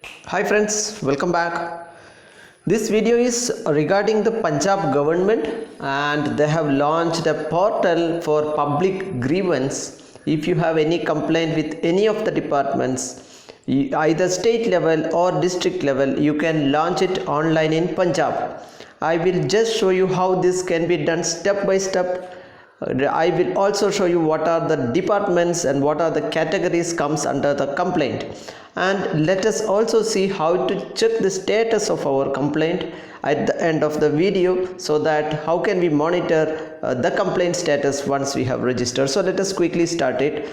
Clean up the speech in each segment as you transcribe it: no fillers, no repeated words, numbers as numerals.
Hi friends, welcome back. This video is regarding the Punjab government, and they have launched a portal for public grievance. If you have any complaint with any of the departments, either state level or district level, you can launch it online in Punjab. I will just show you how this can be done step by step. I will also show you what are the departments and what are the categories comes under the complaint, and let us also see how to check the status of our complaint at the end of the video, so that how can we monitor the complaint status once we have registered. So let us quickly start it.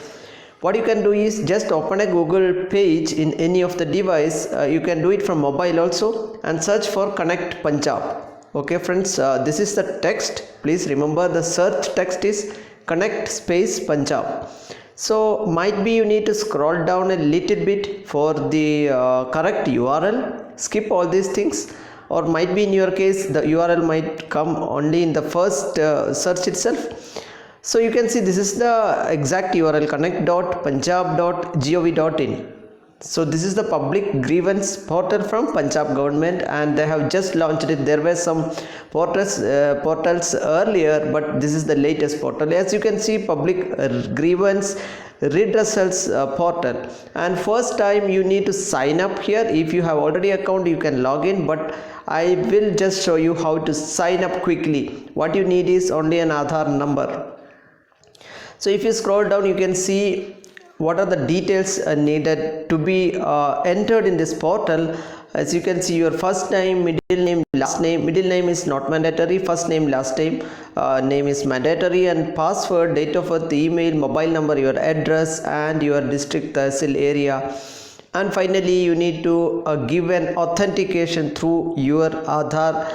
What you can do is just open a Google page in any of the device. You can do it from mobile also, and search for Connect Punjab. Okay friends, this is the text. Please remember the search text is Connect space Punjab. So might be you need to scroll down a little bit for the correct URL. Skip all these things, or might be in your case the URL might come only in the first search itself. So you can see this is the exact URL, connect.punjab.gov.in. So this is the public grievance portal from Punjab government, and they have just launched it. There were some portals earlier, but this is the latest portal. As you can see, public grievance redressals portal, and first time you need to sign up here. If you have already account, you can log in, but I will just show you how to sign up quickly. What you need is only an Aadhaar number. So if you scroll down, you can see what are the details needed to be entered in this portal. As you can see, your first name, middle name, last name. Middle name is not mandatory, first name, last name, name is mandatory, and password, date of birth, email, mobile number, your address, and your district tehsil area. And finally you need to give an authentication through your Aadhaar,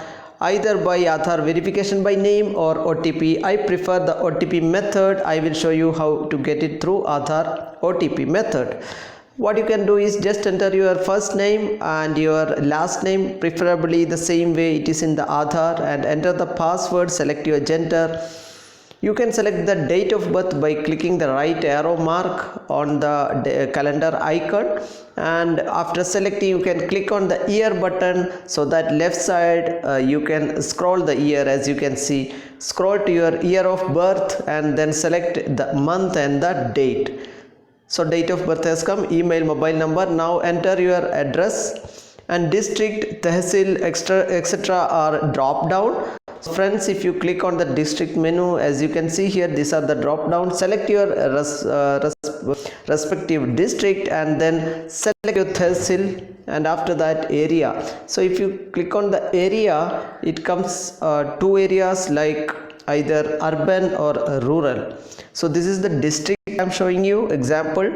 either by Aadhaar verification by name or OTP. I prefer the OTP method. I will show you how to get it through Aadhaar OTP method. What you can do is just enter your first name and your last name, preferably the same way it is in the Aadhaar, and enter the password, select your gender. You can select the date of birth by clicking the right arrow mark on the calendar icon, and after selecting you can click on the year button, so that left side you can scroll the year. As you can see, scroll to your year of birth and then select the month and the date. So date of birth has come, email, mobile number. Now enter your address, and district, tehsil, etc. are drop down. Friends, if you click on the district menu, as you can see here, these are the drop down. Select your respective district, and then select your tehsil, and after that area. So if you click on the area, it comes two areas, like either urban or rural. So this is the district I'm showing you example.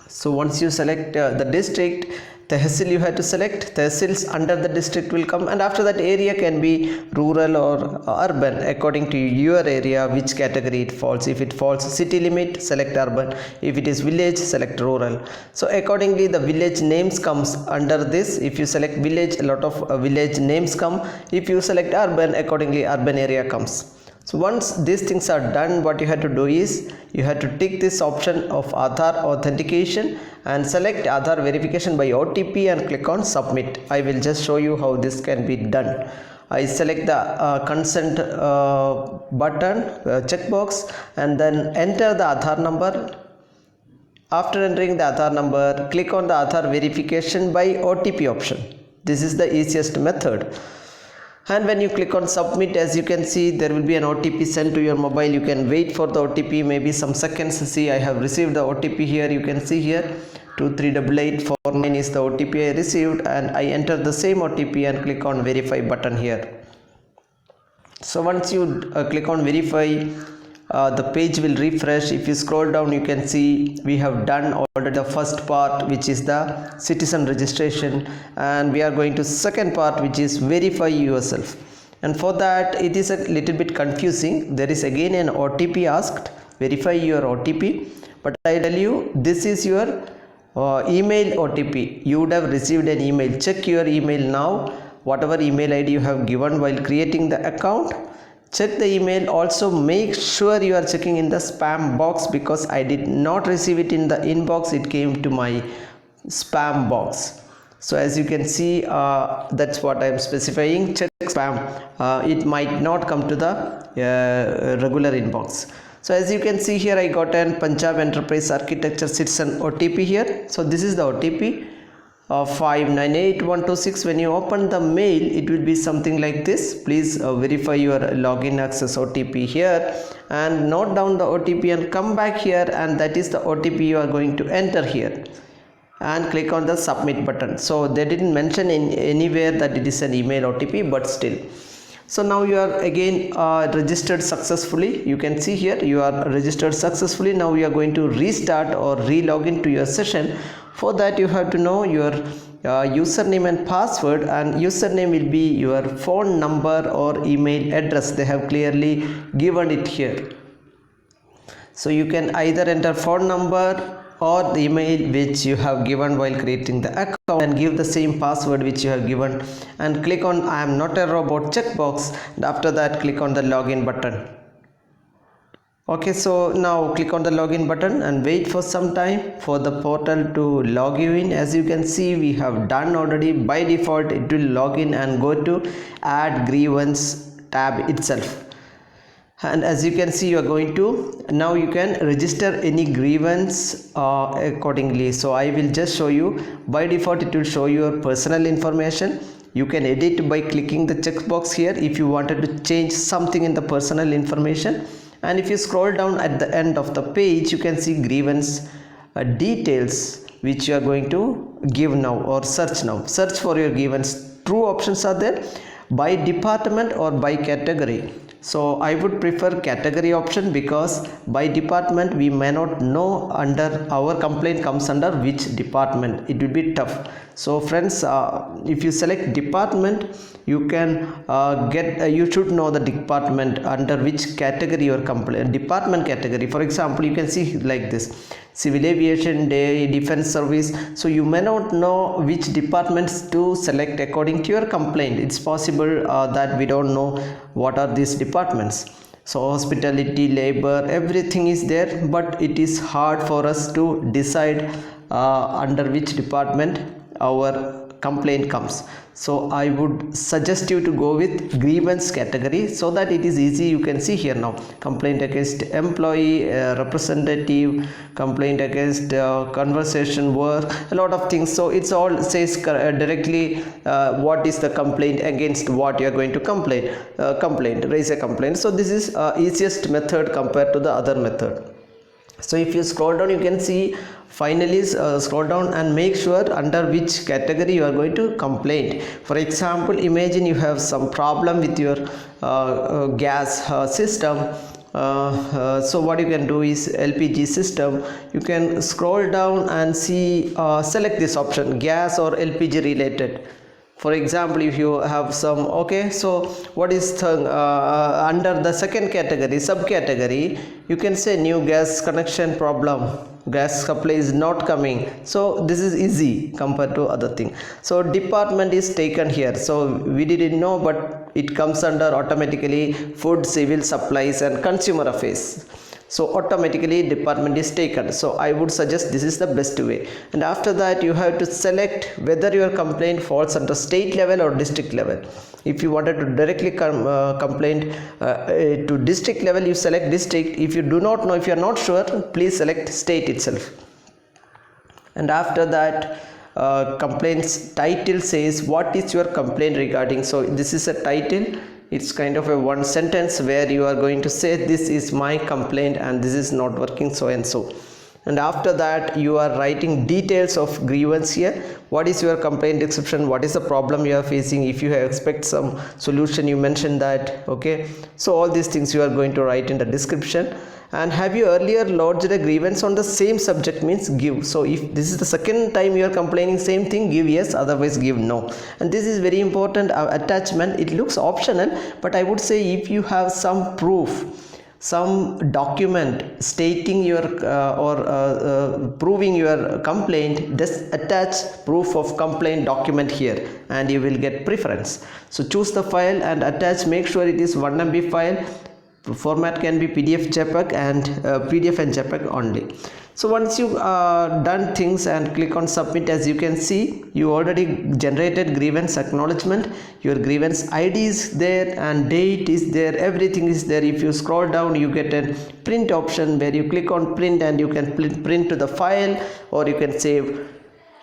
So once you select the district, tehsil you have to select. Tehsils under the district will come, and after that area can be rural or urban according to your area, which category it falls. If it falls city limit, select urban. If it is village, select rural. So accordingly the village names comes under this. If you select village, a lot of village names come. If you select urban, accordingly urban area comes. So once these things are done, what you have to do is you have to tick this option of Aadhaar authentication and select Aadhaar verification by OTP and click on submit. I will just show you how this can be done. I select the consent button checkbox, and then enter the Aadhaar number. After entering the Aadhaar number, click on the Aadhaar verification by OTP option. This is the easiest method. And when you click on submit, as you can see, there will be an OTP sent to your mobile. You can wait for the OTP, maybe some seconds. See, I have received the OTP here. You can see here 238849 is the OTP I received, and I enter the same OTP and click on verify button here. So once you click on verify, the page will refresh. If you scroll down, you can see we have done already the first part, which is the citizen registration, and we are going to second part, which is verify yourself. And for that it is a little bit confusing. There is again an OTP asked, verify your OTP, but I tell you this is your email OTP. You would have received an email. Check your email now, whatever email ID you have given while creating the account. Check the email. Also make sure you are checking in the spam box, because I did not receive it in the inbox. It came to my spam box. So as you can see, that's what I am specifying. Check spam, it might not come to the regular inbox. So as you can see here, I got an Punjab Enterprise Architecture Citizen OTP here. So this is the OTP of 598126. When you open the mail, it will be something like this. Please verify your login access OTP here and note down the OTP and come back here, and that is the OTP you are going to enter here, and click on the submit button. So they didn't mention in anywhere that it is an email OTP, but still. So now you are again registered successfully. You can see here you are registered successfully. Now you are going to restart or re-log into your session. For that you have to know your username and password, and username will be your phone number or email address. They have clearly given it here. So you can either enter phone number or the email which you have given while creating the account, and give the same password which you have given, and click on I am not a robot checkbox, and after that click on the login button. Okay, so now click on the login button and wait for some time for the portal to log you in. As you can see, we have done already. By default it will log in and go to add grievance tab itself. And as you can see, you are going to, now you can register any grievance accordingly. So I will just show you. By default it will show your personal information. You can edit by clicking the checkbox here if you wanted to change something in the personal information. And if you scroll down at the end of the page, you can see grievance details which you are going to give now or search now. Search for your grievance. Two options are there: by department or by category. So I would prefer category option, because by department we may not know under our complaint comes under which department. It will be tough. So friends, if you select department, you can you should know the department under which category your complaint, department category. For example, you can see like this: civil aviation, defense service. So you may not know which departments to select according to your complaint. It's possible that we don't know what are these departments. So hospitality, labor, everything is there, but it is hard for us to decide under which department our complaint comes. So I would suggest you to go with grievance category, so that it is easy. You can see here now: complaint against employee, representative, complaint against conversation, work, a lot of things. So it's all says directly what is the complaint against what you are going to raise a complaint. So this is easiest method compared to the other method. So if you scroll down, you can see finally scroll down and make sure under which category you are going to complain. For example, imagine you have some problem with your gas system. So what you can do is LPG system. You can scroll down and see, select this option, gas or LPG related. For example, if you have some, okay, so what is under the second category, subcategory, you can say new gas connection problem, gas supply is not coming. So this is easy compared to other thing. So department is taken here, so we didn't know, but it comes under automatically food, civil supplies and consumer affairs. So automatically department is taken. So I would suggest this is the best way. And after that you have to select whether your complaint falls under state level or district level. If you wanted to directly complain to district level, you select district. If you do not know, if you are not sure, please select state itself. And after that, complaints title says what is your complaint regarding. So this is a title. It's kind of a one sentence where you are going to say this is my complaint and this is not working so and so. And after that you are writing details of grievance here. What is your complaint description, what is the problem you are facing, if you expect some solution you mention that. Okay, so all these things you are going to write in the description. And have you earlier lodged a grievance on the same subject, means give. So if this is the second time you are complaining same thing, give yes, otherwise give no. And this is very important attachment. It looks optional, but I would say if you have some proof, some document stating your proving your complaint, just attach proof of complaint document here and you will get preference. So choose the file and attach, make sure it is 1 MB file. format can be PDF, JPEG, and PDF and JPEG only. So once you done things and click on submit, as you can see, you already generated grievance acknowledgement. Your grievance ID is there and date is there, everything is there. If you scroll down, you get a print option where you click on print and you can print to the file, or you can save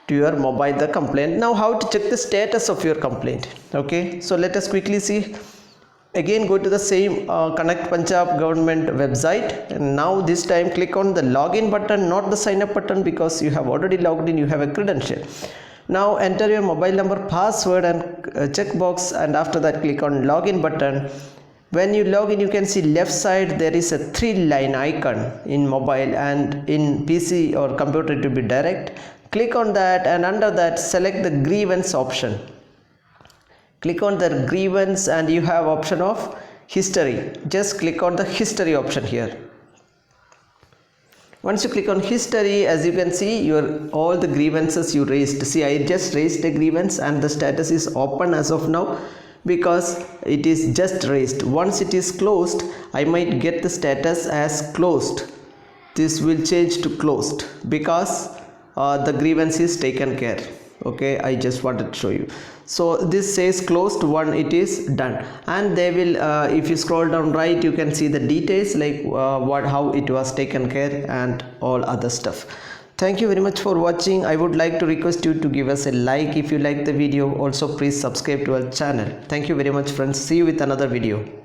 to your mobile the complaint. Now how to check the status of your complaint? Okay, so let us quickly see. Again, go to the same Connect Punjab Government website, and now this time click on the login button, not the sign up button, because you have already logged in, you have a credential. Now enter your mobile number, password, and checkbox, and after that click on login button. When you log in, you can see left side there is a 3-line icon in mobile, and in PC or computer it will be direct. Click on that, and under that select the grievance option. Click on the grievance and you have option of history. Just click on the history option here. Once you click on history, as you can see, all the grievances you raised. See, I just raised a grievance and the status is open as of now because it is just raised. Once it is closed, I might get the status as closed. This will change to closed because the grievance is taken care. Okay, I just wanted to show you. So this says closed one, it is done, and they will if you scroll down right, you can see the details like how it was taken care and all other stuff. Thank you very much for watching. I would like to request you to give us a like if you like the video. Also please subscribe to our channel. Thank you very much friends. See you with another video.